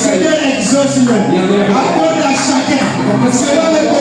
Seigneur, accorde à chacun.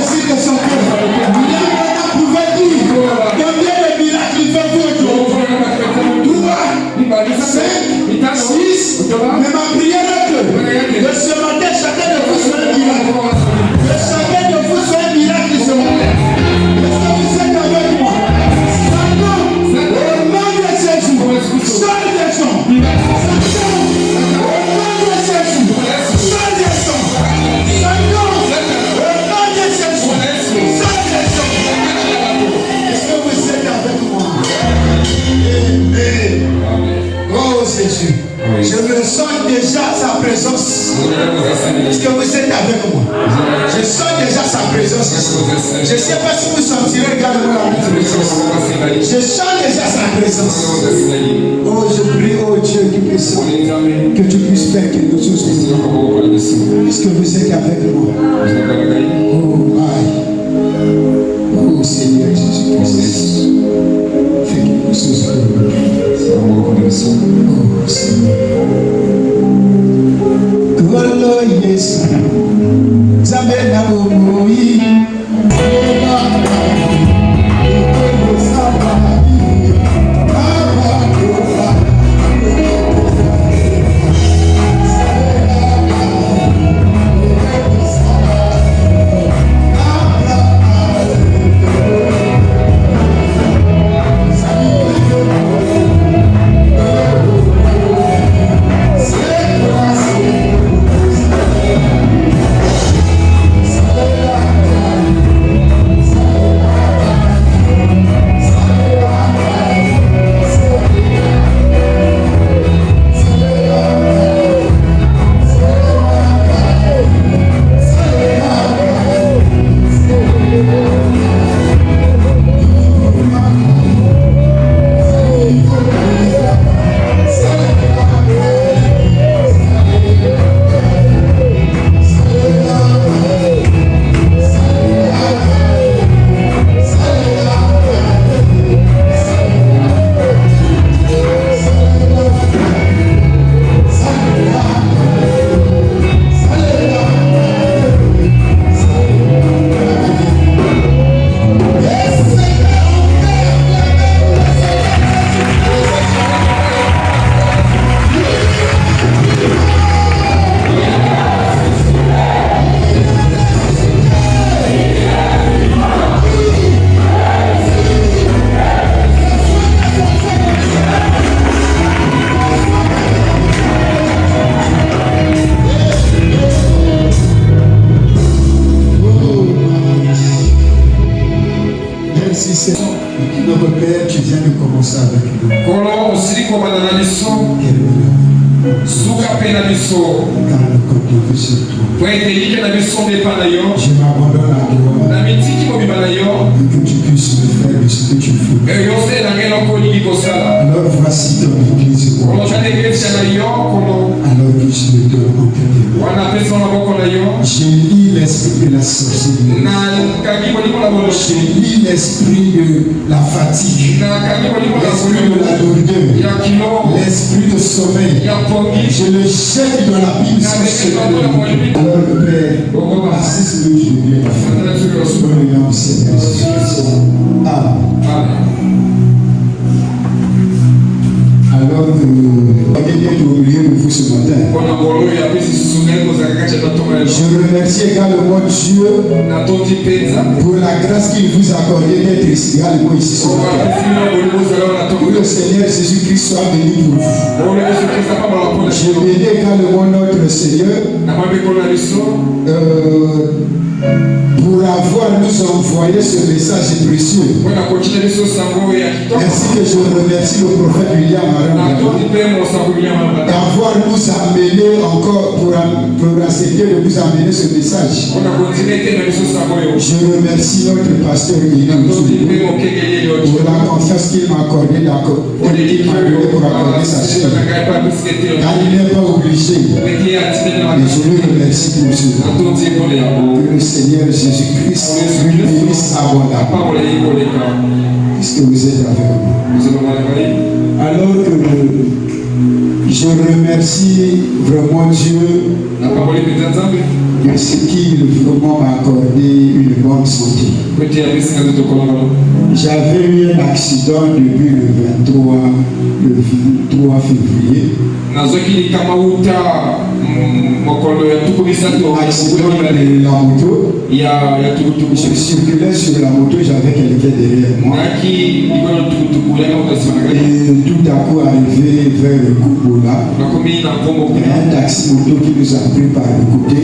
Est-ce que vous êtes avec moi? Je sens déjà sa présence ici. Je ne sais pas si vous sentirez, regardez-moi la présence. Je sens déjà sa présence. Oh, je prie, oh Dieu, que tu puisses faire quelque chose. Est-ce que vous êtes avec moi? Oh, my. Oh, Seigneur Jésus-Christ. Fais quelque chose pour nous. Oh, Seigneur. Kolo Yesu, Zabena Omoi, Notre Père, tu viens de commencer avec nous. Je m'abandonne à toi. Et que tu puisses me faire ce que tu veux. Alors voici ton église. Alors que je le donne en tes mains. Je lis l'esprit de la sorcellerie. Je lis l'esprit de la fatigue. L'esprit de la lourdeur. L'esprit de sommeil. Je le jette dans la Bible. Alors le Père, assiste le Dieu de la foi. Dans le nom du Seigneur Jésus. Amen. Alors, quelqu'un qui oublié pour vous ce matin. Je remercie également Dieu pour la grâce qu'il vous a accordée d'être également ici ce matin. Que le Seigneur Jésus-Christ soit béni pour vous. Je bénis également notre Seigneur pour avoir nous envoyé ce message précieux. Ainsi que je remercie le prophète William d'avoir nous amené encore pour accepter de nous amener ce message. Je remercie notre pasteur pour la confiance qu'il m'a accordée pour accorder sa chair. Car il n'est pas obligé. Mais je le remercie pour cela. Que le Seigneur Jésus-Christ lui bénisse abondamment. Est-ce que vous êtes avec moi? Alors que je remercie vraiment Dieu de ce qu'il vraiment m'a accordé une bonne santé. J'avais eu un accident depuis le 23 février. Accident de la moto. Je circulais sur la moto, j'avais quelqu'un derrière moi. Et tout à coup arrivé vers le Kubola, il y a un taxi moto qui nous a pris par le côté.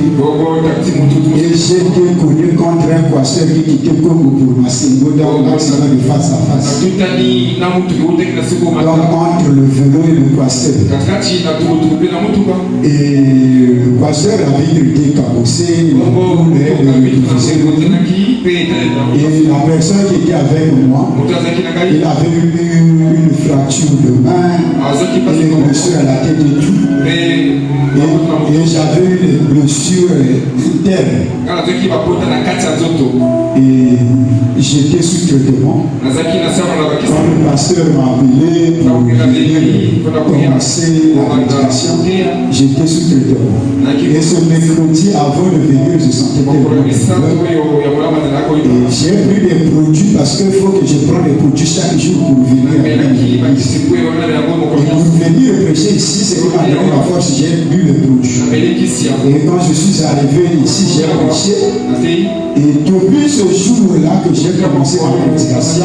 Et j'ai été connu contre un coiffeur qui quittait pour Masségo dans l'accident de face à face. Donc entre le vélo et le pasteur. Et le pasteur avait été cabossé, et la personne qui était avec moi, il avait eu une fracture de main, et des blessures à la tête et tout. Et j'avais eu des blessures internes. Et j'étais sous traitement. Quand le pasteur m'a appelé pour commencer la médication, j'étais sous traitement. Et ce mercredi, avant de venir, je sentais tellement de douleur. Et j'ai pris des produits parce qu'il faut que je prenne des produits chaque jour pour venir à l'église. Et pour venir prêcher ici, c'est ma dernière fois que j'ai bu les produits. Et quand je suis arrivé ici, j'ai prêché. Et depuis ce jour-là que j'ai commencé ma prédication,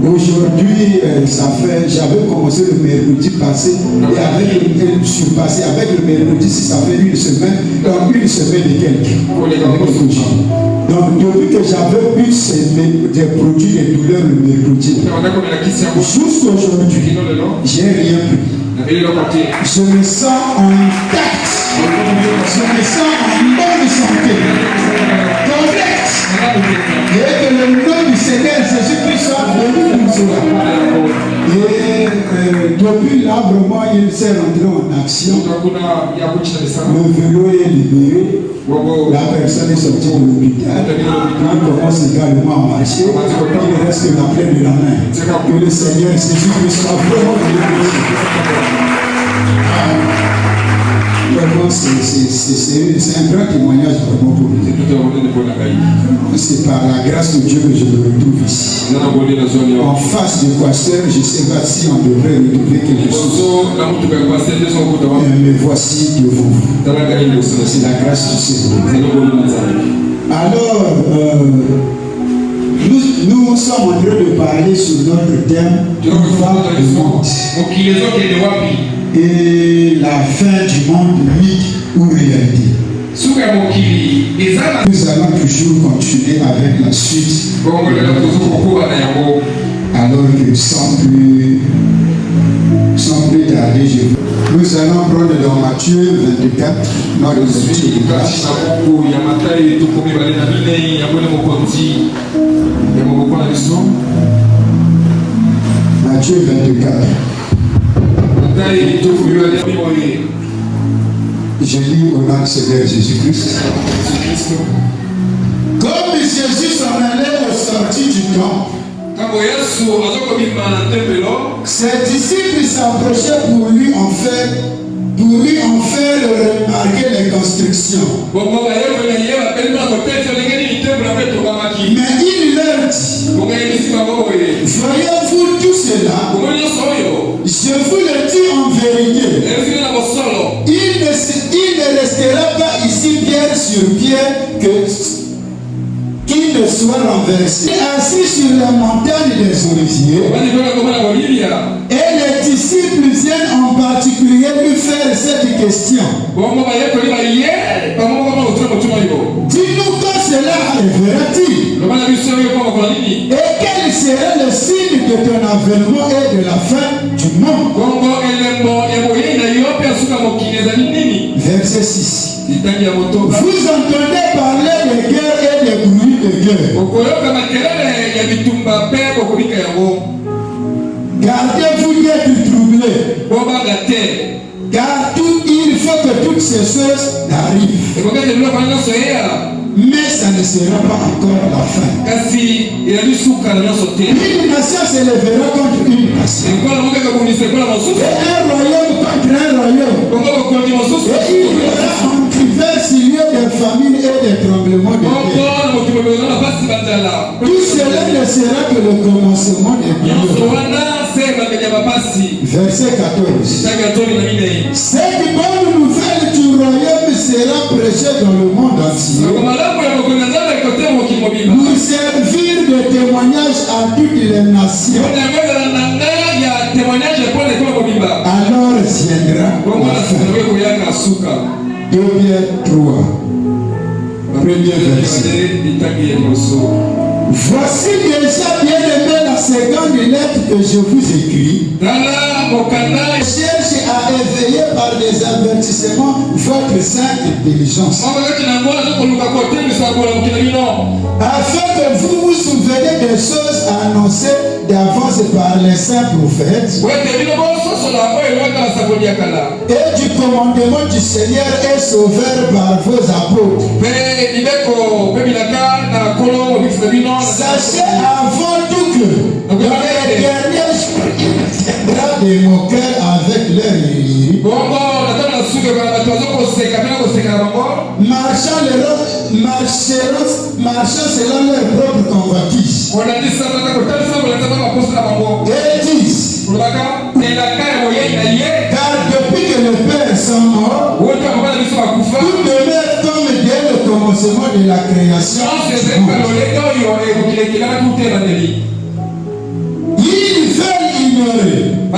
aujourd'hui, j'avais commencé le mercredi passé, et avec le mercredi, si ça fait une semaine, donc une semaine et quelques. Donc depuis que j'avais bu des produits de douleur le mercredi, jusqu'à aujourd'hui, j'ai rien pris. Je me sens intact. Je me sens en bonne santé. Correct. Et que le nom du Seigneur Jésus-Christ soit béni pour cela. Et depuis là, vraiment, il s'est rentré en action. Le vélo est libéré. La personne est sortie de l'hôpital. Il commence également à marcher. Il reste la plaie de la main. Que le Seigneur Jésus-Christ soit vraiment béni. Vraiment, c'est un grand témoignage vraiment pour nous. C'est par la grâce de Dieu que je me retrouve ici. En face du pasteur, je ne sais pas si on devrait retrouver quelque chose. Mais voici devant vous. C'est la grâce du Seigneur. Alors, nous sommes en train de parler sur notre thème, voir le monde. Et la fin du monde, mythe ou réalité. Nous allons toujours continuer avec la suite. Alors que sans plus tarder, nous allons prendre dans Matthieu 24, notre Matthieu 24. Je lis au nom du Seigneur Jésus-Christ. Comme Jésus s'en allait au sortie du temple, ses disciples s'approchaient pour lui en faire remarquer les constructions. Mais il leur dit, voyez-vous tout cela? Je vous le dis en vérité. Il ne restera pas ici pierre sur pierre qu'il ne soit renversé. Assis sur la montagne des Oliviers, et les disciples viennent en particulier lui faire cette question. Dis-nous quand cela arrivera-t-il? Et quel sera le signe de ton avènement et de la fin du monde? Verset 6. Vous entendez parler de guerre et de bruit de guerre. Gardez-vous d'être troublés. Car il faut que toutes ces choses arrivent. Mais ça ne sera pas encore la fin. Une nation s'élèvera contre une nation. Et un royaume contre un royaume. Et il y aura en divers lieux des famines et des tremblements de terre. Tout cela ne sera que le commencement des malheurs. Verset 14. Cette bonne nouvelle du royaume sera prêchée dans le monde entier pour servir de témoignage à toutes les nations. Alors viendra la fin. 2 Pierre 3. premier verset. Voici déjà bien aimé la seconde lettre que je vous écris. Cherche à éveiller par des avertissements votre sainte intelligence. Afin que vous vous souveniez des choses annoncées d'avance par les saints prophètes. Et du commandement du Seigneur et Sauveur par vos apôtres. Sachez avant tout que les derniers viendra de moqueurs avec leur lyrique, marchant selon leur propre convoitise. Et disent, car depuis que les pères sont morts, tout demeure comme dès le commencement de la création. Ils veulent ignorer en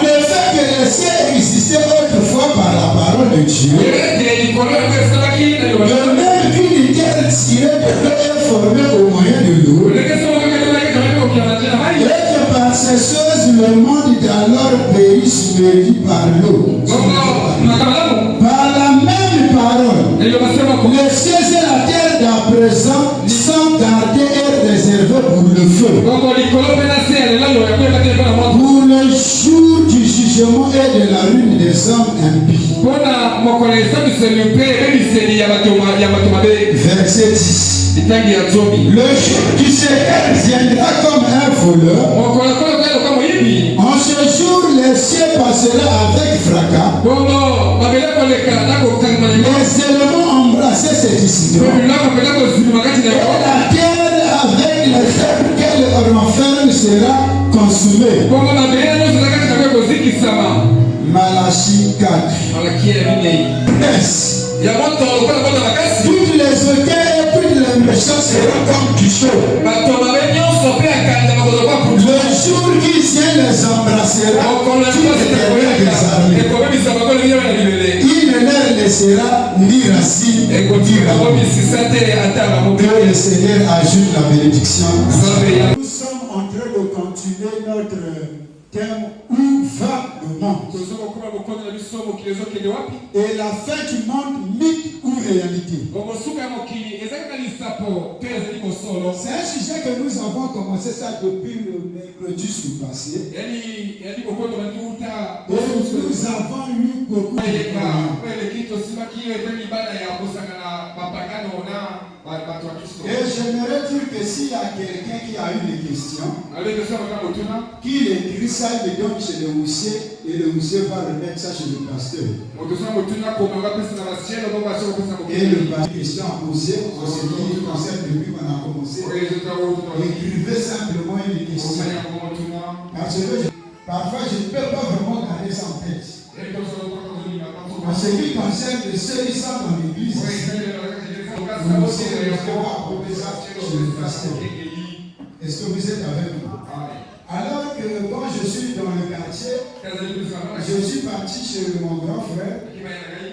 effet que les cieux existaient autrefois par la parole de Dieu, de même qu'une terre tirée de l'eau est formée au moyen de l'eau, et que par ces choses le monde d'alors périt submergé par l'eau. Par la même parole, les cieux et la terre d'à présent sont gardés et réservés pour le feu, pour le jour du jugement et de la ruine des hommes impies. Verset 10. Le jour du Seigneur viendra comme un voleur. En ce jour, les cieux passeront avec fracas. Les éléments embrassés se dissiperont. Et la terre avec les œuvres qu'elle renferme sera consumée. Malachie 4. Toutes les auteurs et toutes les méchants seront comme du chaud. Le jour qui vient les embrassera. Il ne leur laissera ni racine ni rame. Que le Seigneur ajoute la bénédiction. Nous sommes en train de continuer notre thème où va le monde. Et la fin du monde, mythe ou réalité. C'est un sujet que nous avons commencé ça depuis le mercredi passé. Et nous avons eu beaucoup de et j'aimerais dire que s'il y a quelqu'un qui a eu des questions, qu'il écrit ça, il donne chez le Moussier et le Moussier va remettre ça chez le pasteur. Et le pasteur, question à poser, on s'est dit, le concert depuis qu'on a commencé, écrivez simplement une question. Parce que parfois je ne peux pas vraiment garder ça en tête. En ce qui concerne ceux qui sont dans l'église, est-ce que vous êtes avec moi? Alors que quand je suis dans le quartier, je suis parti chez mon grand frère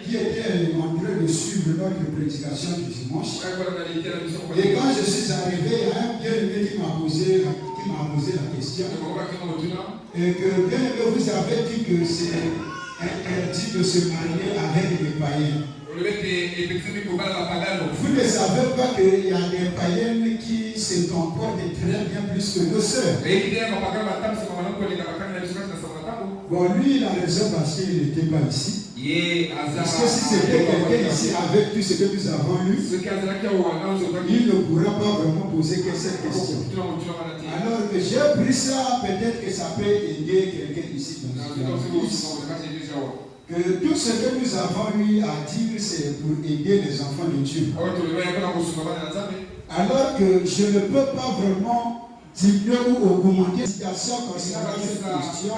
qui était en train de suivre notre prédication du dimanche. Et quand je suis arrivé, il y a un bien-aimé qui m'a posé la question. Et que bien-aimé, vous avez dit que c'est interdit de se marier avec des païens. Vous ne savez pas qu'il y a des païennes qui se comportent très bien plus que nos sœurs. Bon, lui, il a raison parce qu'il n'était pas ici. Parce que si c'était quelqu'un ici avec tout ce que nous avons lu, il ne pourra pas vraiment poser cette question. Alors que j'ai pris ça, peut-être que ça peut aider quelqu'un ici dans que tout ce que nous avons eu à dire, c'est pour aider les enfants de Dieu. Alors que je ne peux pas vraiment diminuer ou augmenter la situation concernant cette question.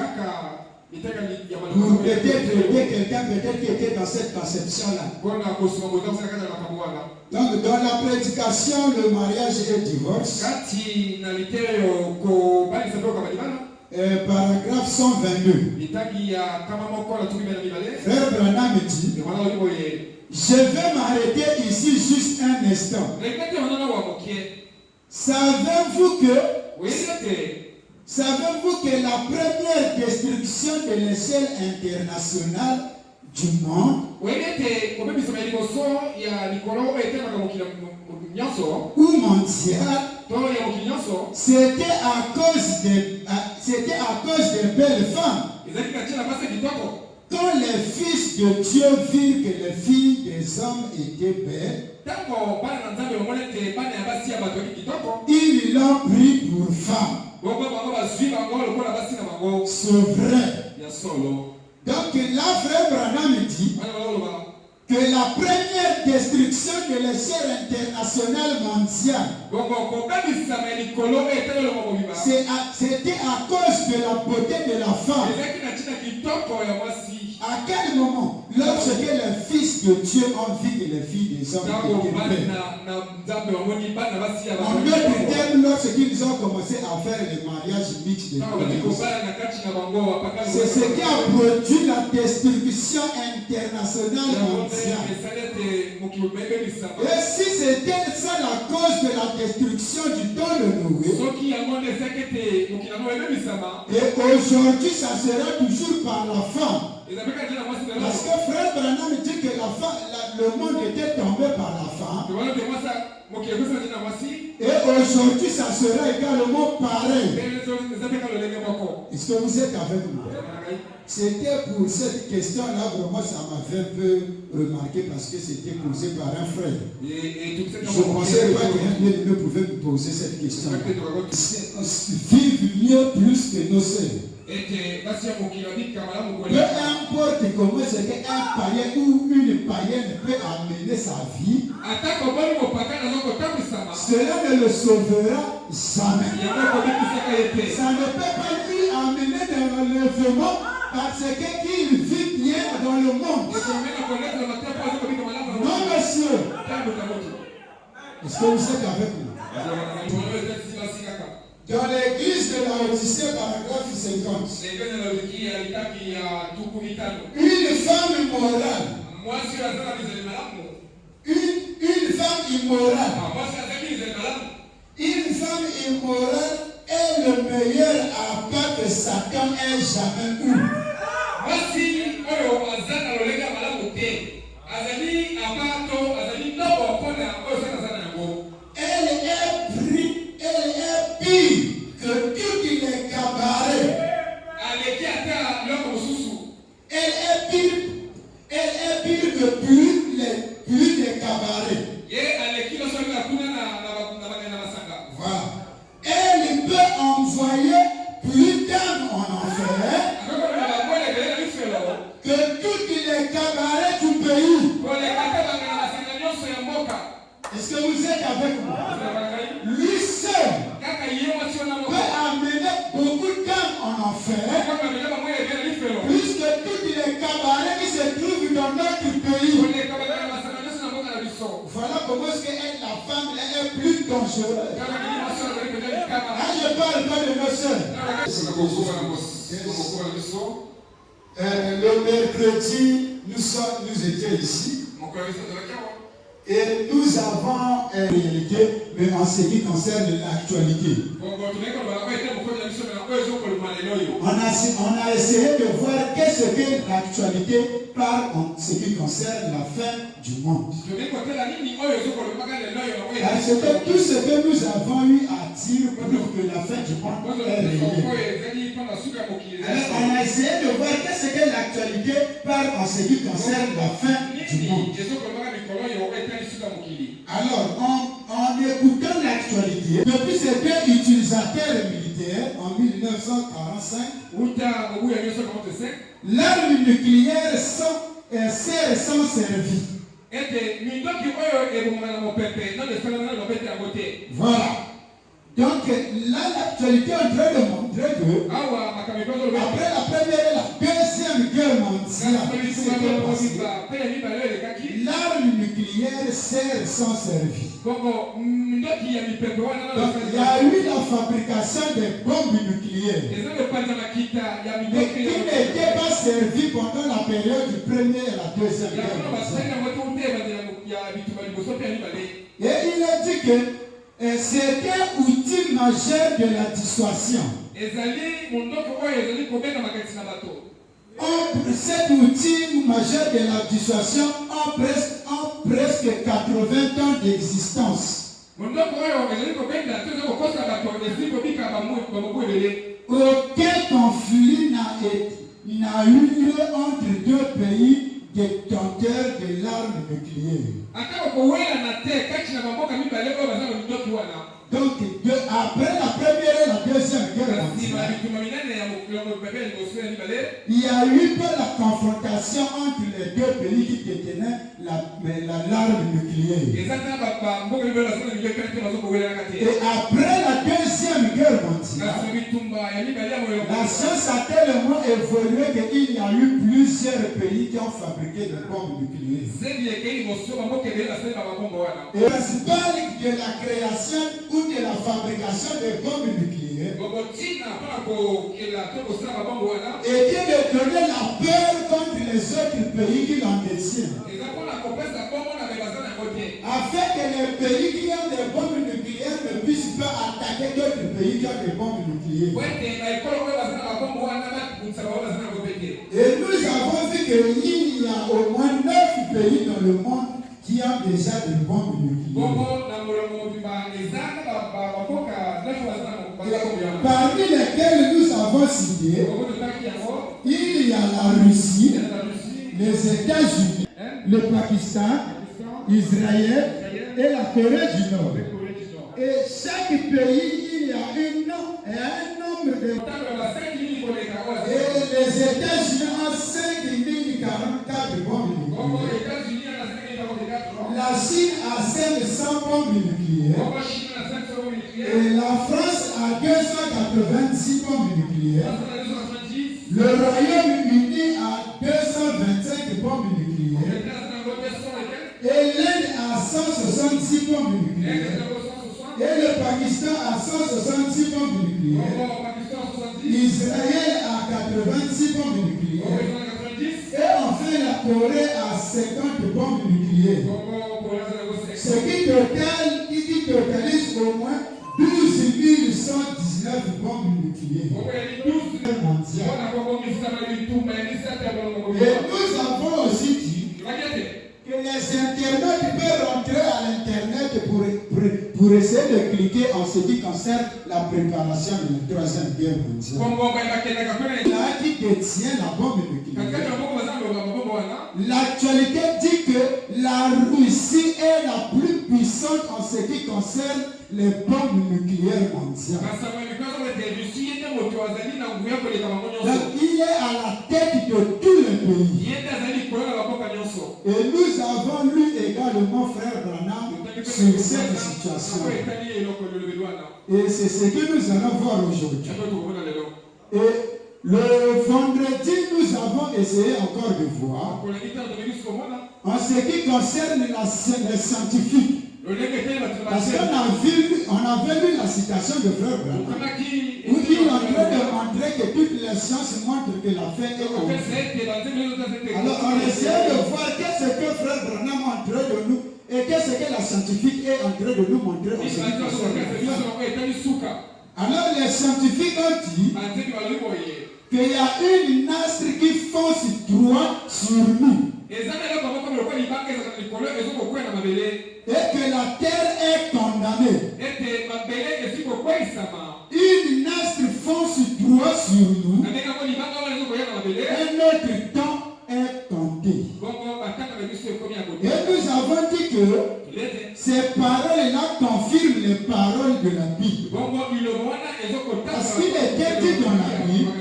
Pour peut-être aider quelqu'un peut-être qui était dans cette conception-là. Donc dans la prédication, le mariage et le divorce. Paragraphe 122. Frère Branham dit Je vais m'arrêter ici juste un instant. Savez-vous que la première destruction de l'échelle internationale du monde ou mondiale, c'était à cause des belles femmes. Quand les fils de Dieu virent que les filles des hommes étaient belles, ils l'ont pris pour femme. C'est vrai. Donc là, frère Branham dit que la première destruction de l'échelle internationale mondiale, c'était à cause de la beauté de la femme. À quel moment? Lorsque les fils de Dieu ont vu que les filles des hommes étaient belles. En d'autres termes, lorsqu'ils ont commencé à faire les mariages mixtes de c'est ce qui a produit la destruction internationale mondiale. Et si c'était ça la cause de la destruction du temps de Noé, et aujourd'hui ça sera toujours par la femme. Parce que frère Branham dit que le monde était tombé par la femme. Et aujourd'hui, ça sera également pareil. Est-ce que vous êtes avec moi? C'était pour cette question-là, vraiment, ça m'avait un peu remarqué parce que c'était posé par un frère. Je ne pensais pas qu'un bien-aimé pouvait me poser cette question. Vivre mieux plus que nos sœurs. Peu importe comment c'est qu'un païen ou une païenne peut amener sa vie, cela ne le sauvera jamais. Ça ne peut pas lui amener de l'enlèvement parce qu'il vit bien dans le monde. Non, monsieur. Est-ce que vous êtes avec nous? Dans l'église de la Odyssée, paragraphe 50, une femme morale, une femme immorale, une femme immorale est le meilleur à part que Satan ait jamais eu. Elle est pire que tous les cabarets. Elle est pire que plus les cabarets. Voilà. Elle peut envoyer plus d'âmes en enfer que tous les cabarets du pays. Est-ce que vous êtes avec moi? Lui seul peut amener beaucoup d'âmes en enfer, plus que tous les cabarets qui se trouvent dans notre pays. Voilà comment est-ce que la femme est plus dangereuse. Je parle pas de nos sœurs. Le mercredi, nous étions ici. Et nous avons une réalité, mais en ce qui concerne l'actualité. On a essayé de voir qu'est-ce que l'actualité parle en ce qui concerne la fin du monde. Parce que tout ce que nous avons eu à dire prouve que la fin du monde est réelle. Alors on a essayé de voir qu'est-ce que l'actualité parle en ce qui concerne la fin du monde. Alors, en écoutant l'actualité, depuis c'était utilisateur militaire en 1945, l'arme nucléaire sert sans servir. Voilà. Donc là, l'actualité est en train de montrer que après la première et la deuxième guerre mondiale, l'arme nucléaire sert sans servir. Donc il y a eu la fabrication des bombes nucléaires, mais qui n'étaient pas servies pendant la période du premier et la deuxième guerre mondiale. Et il a dit que c'était un outil majeur de la dissuasion. Cet outil majeur de la dissuasion a presque 80 ans d'existence. Aucun conflit n'a eu lieu entre deux pays détenteurs de l'arme nucléaire. Donc, après la première et la deuxième guerre mondiale, il y a eu la confrontation entre les deux pays qui détenaient l'arme nucléaire. Et après la deuxième guerre mondiale, la science a tellement évolué qu'il y a eu plusieurs pays qui ont fabriqué des bombes nucléaires. Et le principal de la création ou de la fabrication des bombes nucléaires était de donner la peur contre les autres pays qui l'en détiennent. Afin que les pays qui ont des bombes nucléaires ne puissent pas attaquer d'autres pays qui ont des bombes nucléaires. Et nous avons vu qu'il y a au moins 9 pays dans le monde qui ont déjà des bombes nucléaires. Parmi lesquels nous avons signé, il y a la Russie, les États-Unis, le Pakistan, Israël et la Corée du Nord. Et chaque pays, il y a un nombre de... Et les États-Unis ont 5044 bombes nucléaires. La Chine a 500 bombes nucléaires. Et la France a 286 bombes nucléaires. Le Royaume-Uni a 225 bombes nucléaires. Et l'Inde a 166 bombes nucléaires. Et le Pakistan a 166 bombes nucléaires. Israël a 86 bombes nucléaires. Et enfin la Corée a 50 bombes nucléaires. Ce qui totalise au moins 12 119 bombes nucléaires. Et nous avons aussi dit que les internautes peuvent rentrer à l'internet pour essayer de cliquer en ce qui concerne la préparation de la Troisième Guerre mondiale. Là qui détient la bombe nucléaire. L'actualité dit que la Russie est la plus puissante en ce qui concerne les bombes nucléaires mondiales. Donc, il est à la tête de tous les pays. Et nous avons lu également, frère Branham, sur cette situation. Et c'est ce que nous allons voir aujourd'hui. Et le vendredi, nous avons essayé encore de voir en ce qui concerne les scientifiques. Parce qu'on avait lu la citation de frère Branham, où il est en train de montrer que toutes les sciences montrent que la fin est au. Alors on essaie de voir qu'est-ce que frère Branham est en train de nous et qu'est-ce que la scientifique est en train de nous montrer. Alors les scientifiques ont dit qu'il y a une astre qui fonce droit sur nous. Et que la terre est condamnée. Une astre fonce droit sur nous. Et notre temps est compté. Et nous avons dit que ces paroles-là confirment les paroles de la Bible. Parce qu'il était dit dans la Bible,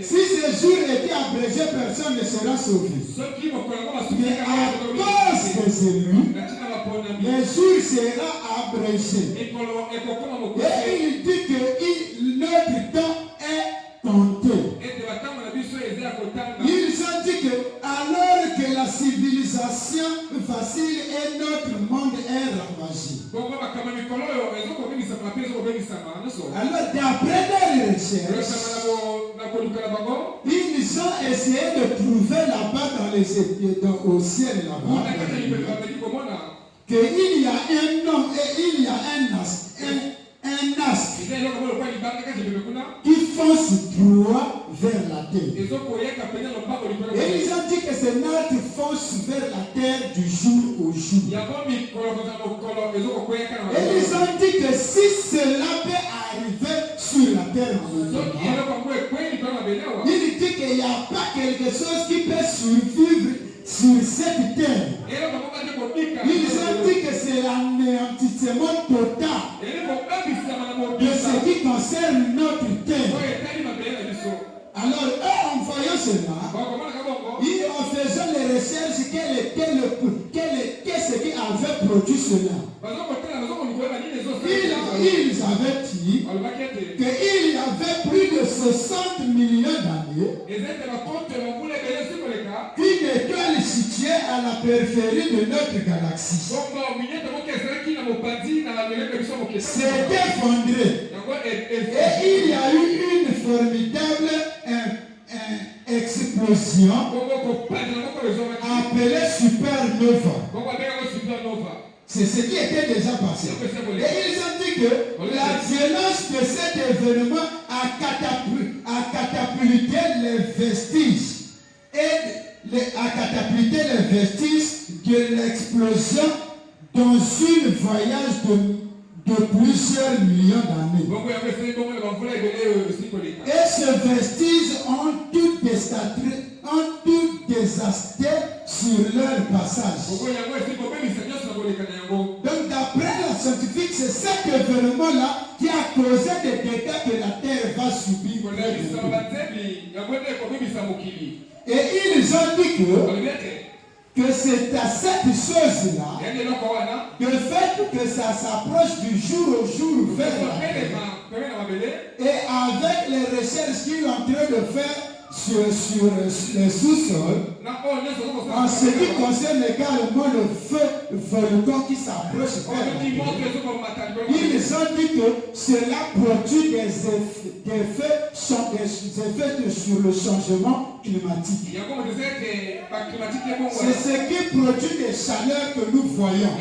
si ces jours étaient abrégés, personne ne sera sauvé. Mais à cause de celui, les jours seront abrégés. Et il dit que notre temps est compté. Ils ont dit que alors que la civilisation facile et notre monde est ravagé. Alors d'après leurs recherches, ils ont ont essayé de trouver là-bas au ciel là-bas qu'il y a un homme et il y a un astre qui fonce droit vers la terre. Et ils ont dit que ce astre fonce vers la terre du jour au jour. Et ils ont dit que si cela peut arriver sur la terre, il dit qu'il n'y a pas quelque chose qui peut survivre sur cette terre. Ils ont dit que c'est l'anéantissement total de ce qui concerne notre terre. Alors, eux, en voyant cela, ils en faisant les recherches, qu'est-ce qui avait produit cela. Ils avaient dit qu'il y avait plus de 60 millions d'années une étoile située à la périphérie de notre galaxie s'est effondrée. Et il y a eu une formidable explosion appelée supernova. C'est ce qui était déjà passé. Et ils ont dit que la violence de cet événement a catapulté les vestiges. A catapulté les vestiges de l'explosion dans un voyage de plusieurs millions d'années. Et ces vestiges ont tout désastré sur leur passage. Donc d'après la scientifique, c'est cet événement-là qui a causé des dégâts que la Terre va subir. Et ils ont dit que c'est à cette chose-là, le fait que ça s'approche du jour au jour vers la Terre, et avec les recherches qu'ils sont en train de faire sur le sous-sol, en ce qui concerne également le feu volcan qui s'approche vers la Terre, ils ont dit que cela produit des effets sur le changement climatique. C'est ce qui produit des chaleurs que nous voyons.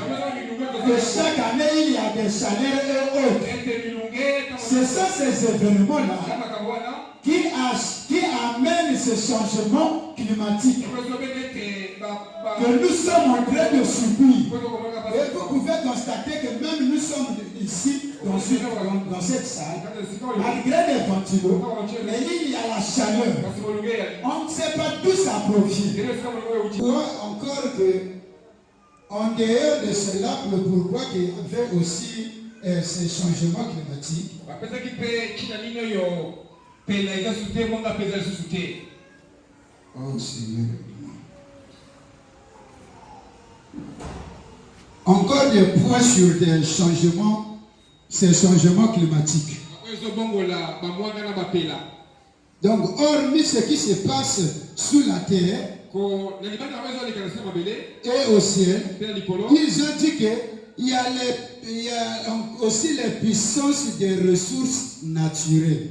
Que chaque année, il y a des chaleurs et autres. Ce sont ces événements-là qui amènent ce changement climatique que nous sommes en train de subir. Et vous pouvez constater que même nous sommes ici dans cette salle, malgré les ventilos, mais il y a la chaleur. On ne sait pas d'où ça provient. Encore que, en dehors de cela, le pourquoi qu'il y avait aussi ces changements climatiques, oh Seigneur. Encore des points sur ces changements climatiques. Donc, hormis ce qui se passe sous la terre et au ciel, ils ont dit qu'il y a aussi les puissances des ressources naturelles.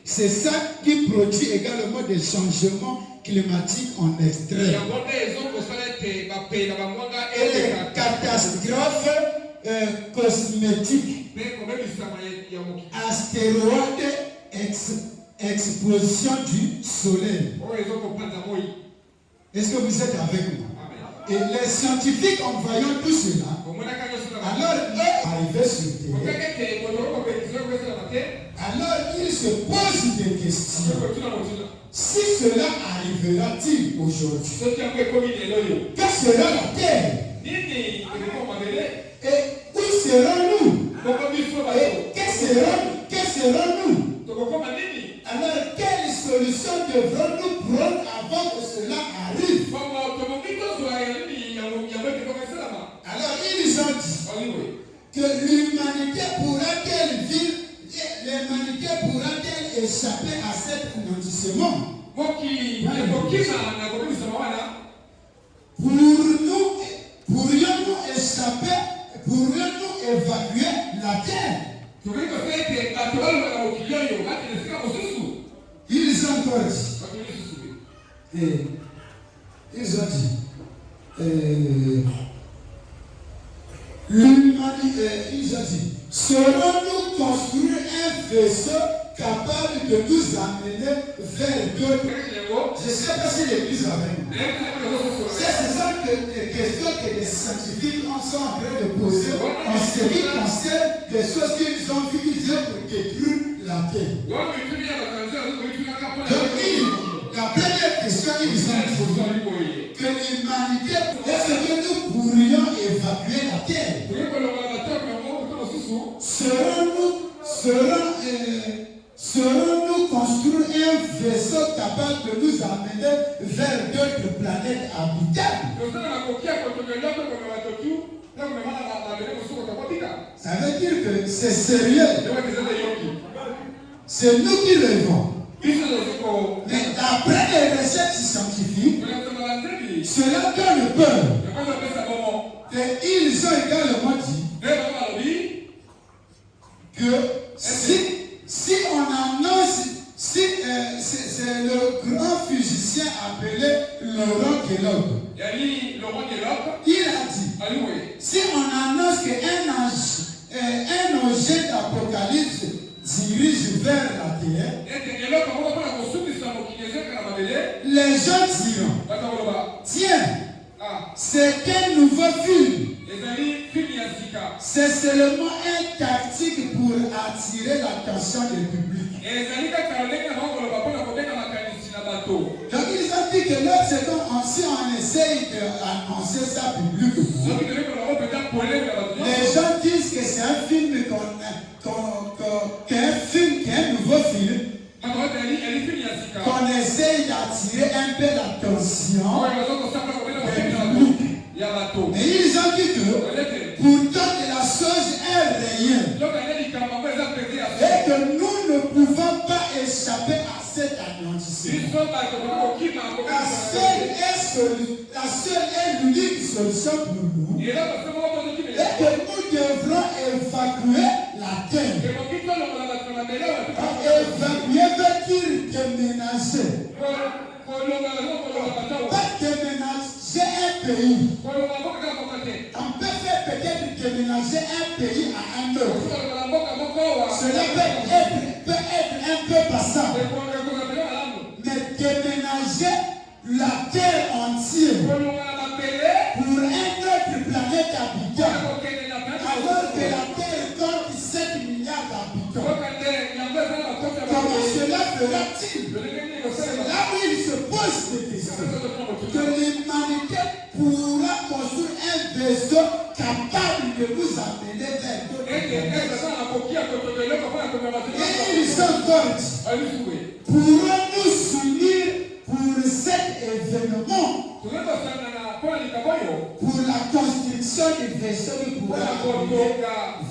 C'est ça qui produit également des changements climatiques en extrême. Et les catastrophes cosmétiques, astéroïdes, explosion du soleil. Est-ce que vous êtes avec moi? Et les scientifiques, en voyant tout cela, alors eux arrivaient sur Terre. Alors ils se posent des questions. Si cela arrivera-t-il aujourd'hui? Que sera la Terre? Et où serons-nous? Et que serons-nous? Alors quelle solution devrons-nous prendre avant que cela arrive? Alors ils ont dit que l'humanité pourra-t-elle échapper à cet anéantissement? Pourrions-nous évacuer la terre? ont encore dit. Ils ont dit. Ils ont dit, serons-nous construire un vaisseau capable de nous amener vers d'autres? Je ne sais pas si l'Église va venir. C'est ça que les questions que les scientifiques sont en train de poser en ce qui concerne des choses qu'ils ont vues qu'ils ont pour détruire la terre. Donc, la première question qu'ils ont posée, que l'humanité, est-ce que nous pourrions évacuer la terre? Serons-nous construire un vaisseau capable de nous amener vers d'autres planètes habitables? Ça veut dire que c'est sérieux. C'est nous qui rêvons. Mais d'après les recherches scientifiques, cela donne peur. Et ils ont également dit que si on annonce, c'est le grand physicien appelé Laurent Kellogg. Il a dit, si on annonce qu'un objet d'apocalypse dirige vers la terre, les gens diront, tiens, c'est un nouveau film. C'est seulement un tactique pour attirer l'attention du public. Donc ils ont dit que là, c'est comme si on essaye d'annoncer ça publiquement. Les gens disent que c'est un film qu'un nouveau film. Qu'on essaye d'attirer un peu l'attention. Et ils ont dit que pourtant que la chose est réelle. Et que nous ne pouvons pas échapper à cet anéantissement. La seule et l'unique solution pour nous est que nous devrons évacuer la terre. Évacuer veut dire déménager. Pas déménager un pays. On peut faire peut-être déménager un pays à un autre. Cela peut être un peu passant. Mais déménager la terre entière pour une autre planète habitante, alors que la terre compte 7 milliards d'habitants. Comment cela fera-t-il? C'est là où il se pose des questions. Que l'humanité pourra construire un vaisseau capable de nous amener vers d'autres planètes. Et ils sont encore dit, pourrons-nous s'unir pour cet événement, pour la construction du vaisseau qui pourra aller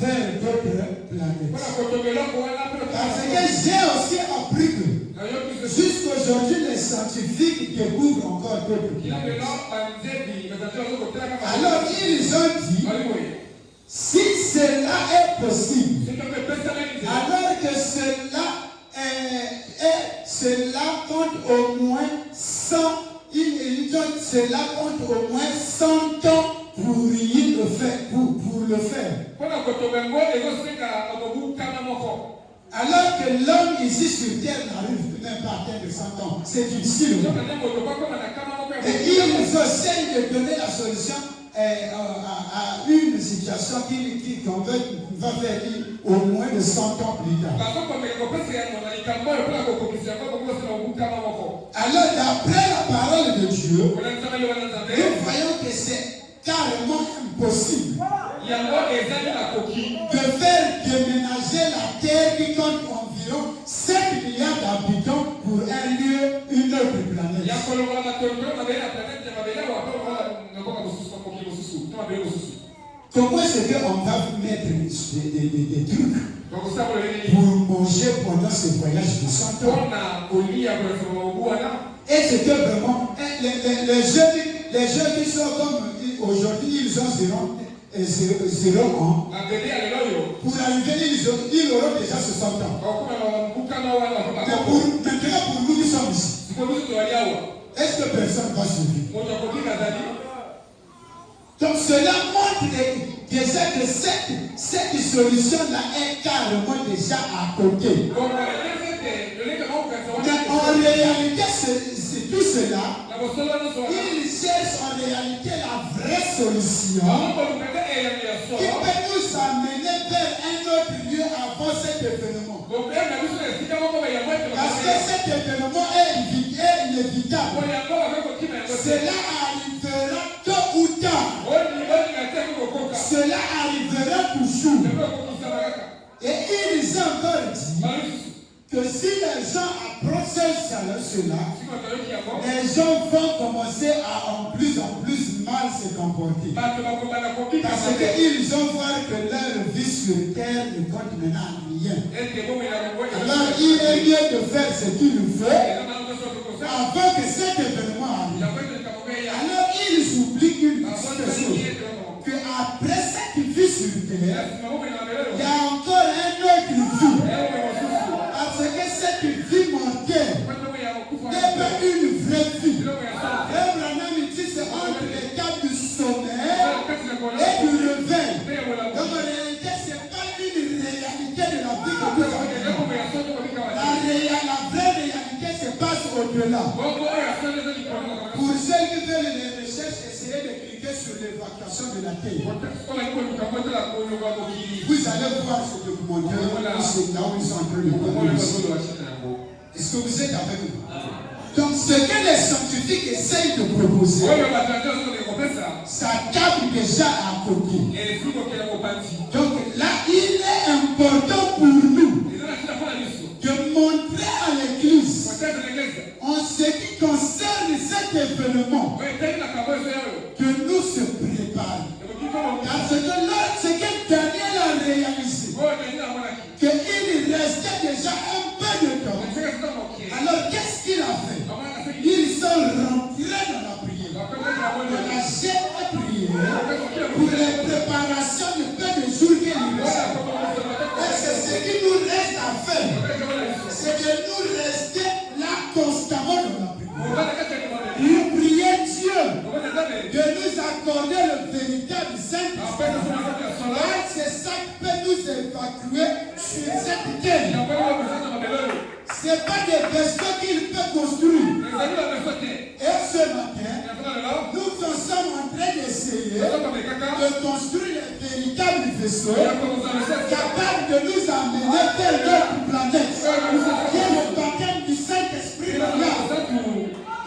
vers d'autres planètes? Parce que j'ai aussi appris que jusqu'aujourd'hui les scientifiques découvrent encore d'autres planètes. Alors ils ont dit, si cela est possible, alors que cela compte au moins 100, cela compte au moins 100 ans pour le faire. Alors que l'homme ici sur terre n'arrive même pas à atteindre 100 ans. C'est difficile. Et ils essayent de donner la solution à une situation qu'on va faire au moins de 100 ans plus tard. Alors d'après la parole de Dieu, nous voyons que c'est carrément impossible de faire déménager la terre qui compte environ 7 milliards d'habitants pour un lieu, une autre planète. Comment est-ce qu'on va mettre des trucs pour manger pendant ce voyage de 100 ans? Est-ce que vraiment les jeunes qui sont comme aujourd'hui, ils ont Pour arriver, ils auront déjà 60 ans. Mais maintenant, pour nous qui sommes ici, est-ce que personne va suivre? Donc cela montre déjà que cette solution-là est carrément déjà à côté. Mais en réalité, c'est tout cela. Il cherche en réalité la vraie solution qui peut nous amener vers un autre lieu avant cet événement. Parce que cet événement est inévitable. Cela arrivera tôt ou tard. Cela arrivera toujours. Et ils ont encore dit que si les gens approchent cela, les gens vont commencer à en plus mal se comporter. Parce qu'ils vont voir que leur vie sur terre ne compte maintenant rien. Alors il est mieux de faire ce qu'il faut avant que cet événement arrive. Alors ils oublient une chose, qu'après cette vie sur terre, il y a encore un autre vie. Parce que cette vie mortelle n'est pas une vraie vie. Abraham dit c'est entre l'étape du sommeil et du réveil. Donc en réalité, ce n'est pas une réalité de la vie que nous avons. La vraie réalité se passe au-delà. Pour ceux qui veulent les recherches, essayez de cliquer sur l'évacuation de la terre. Vous allez voir ce documentaire où c'est là où ils sont en train de parler. Est-ce que vous êtes avec nous? Donc ce que les scientifiques essayent de proposer, ça tape déjà à côté. Donc là, il est important pour nous de montrer à l'Église en ce qui concerne cet événement que nous se préparons. Parce que lorsque Daniel a réalisé qu'il restait déjà un peu de temps, alors qu'est-ce qu'il a fait? Ils sont rentrés dans la prière. On a jeté la prière pour les préparations de peu de jours qu'il nous reste. Et c'est ce qui nous reste à faire. C'est de nous rester là constamment dans la prière. Nous prier Dieu de nous accorder le véritable Saint-Esprit. C'est ça qui peut nous évacuer sur cette terre. Ce n'est pas des vaisseaux qu'il peut construire. Et ce matin, nous sommes en train d'essayer de construire les véritables vaisseaux capables de nous amener vers notre planète, qui est le baptême du Saint-Esprit.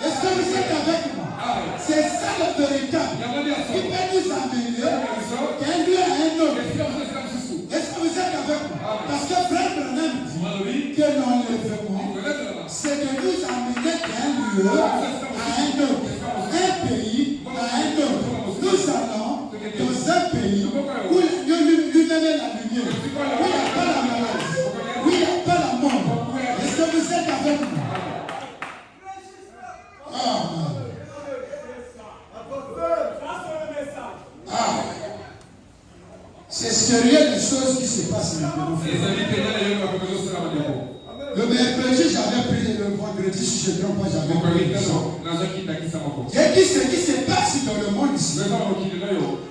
Est-ce que vous êtes avec moi? C'est ça le véritable qui peut nous amener d'un lieu à un autre. Est-ce que vous êtes avec moi? Parce que frère Branham dit que l'enlèvement, c'est de nous amener d'un lieu à un autre, un pays à un autre. Nous allons dans un pays où lui-même est la lumière, où il n'y a pas la maladie, où il n'y a pas la mort. Est-ce que vous êtes avec moi? C'est sérieux les choses qui se passent maintenant. Le mercredi, j'avais pris le vendredi, si je ne trompe pas, j'avais pris. Et puis ce qui se passe dans le monde ici,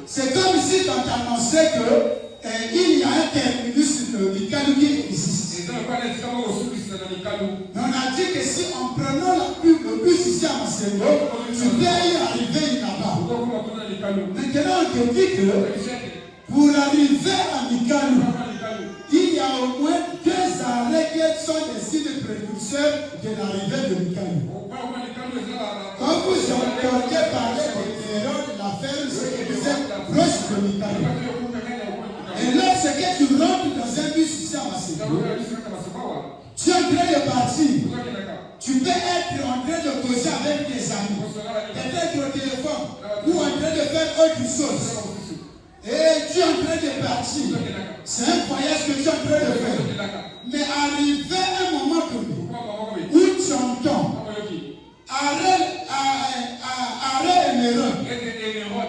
c'est comme si on t'annonçait qu'il y a un terminus Mikalu qui existe. Mais on a dit que si en prenant le bus ici à Masengo, tu peux y arriver là-bas. Maintenant, on te dit que pour arriver à Mikalu, il y a au moins 2 arrêts qui sont des signes précurseurs de l'arrivée de Mikalu. Quand vous entendez parler des terreurs de l'affaire, c'est que vous êtes proche de Mikalu. Et lorsque tu rentres dans un bus ici à Masengo, tu es en train de partir. Tu peux être en train de causer avec tes amis, peut-être au téléphone, ou en train de faire autre chose. Et tu es en train de partir. C'est un voyage que tu es en train de faire. Mais arrivé à un moment donné où tu entends arrêt émeraude,